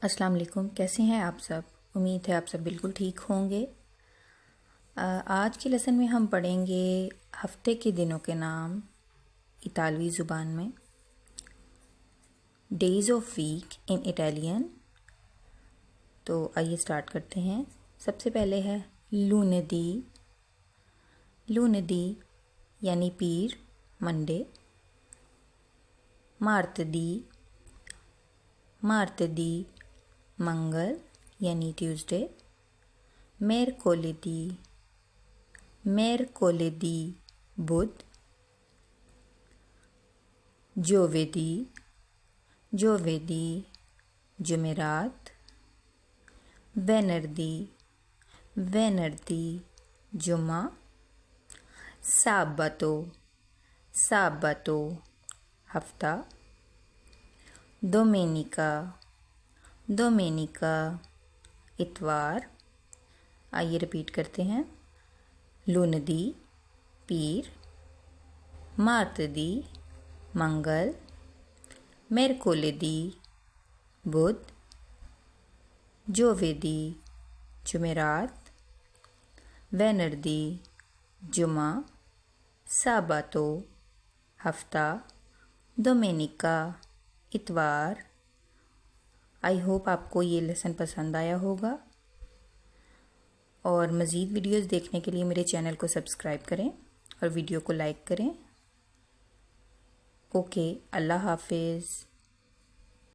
अस्सलाम वालेकुम। कैसे हैं आप सब? उम्मीद है आप सब बिल्कुल ठीक होंगे। आज के लेसन में हम पढ़ेंगे हफ्ते के दिनों के नाम इतालवी ज़ुबान में। Days of week in Italian. तो आइए स्टार्ट करते हैं। सबसे पहले है लूनदी। लूनदी यानी पीर, मंडे। मार्तदी। मार्तदी मंगल यानी ट्यूसडे। मेरकोलेदी। मेरकोलेदी बुध। जोवेदी। जोवेदी जुमेरात। वेनर्दी। वेनर्दी जुमा। साबातो। साबातो हफ्ता। दोमेनिका। दोमेनिका इतवार। आइए रिपीट करते हैं। लूनदी पीर। मार्तदी मंगल। मेरकोलेदी बुध। जोवेदी जुमेरात। वेनर्दी जुमा। साबातो हफ्ता। दोमेनिका इतवार। आई होप आपको ये लेसन पसंद आया होगा और मज़ीद वीडियोस देखने के लिए मेरे चैनल को सब्सक्राइब करें और वीडियो को लाइक करें। ओके, अल्लाह हाफिज़।